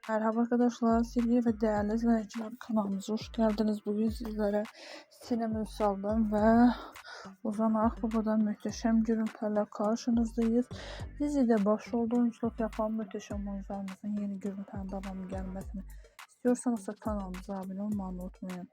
Merhaba arkadaşlar, sevgili ve değerli izleyiciler, kanalımıza hoş geldiniz. Bugün sizlere Sinem Ünsal'dan ve Ozan Akbaba'dan muhteşem görüntülerle karşınızdayız. Dizide başrolde oyunculuk yapan muhteşem oyuncularımızın yeni görüntülerinin devamı gelmesini istiyorsanız da kanalımıza abone olmayı unutmayın.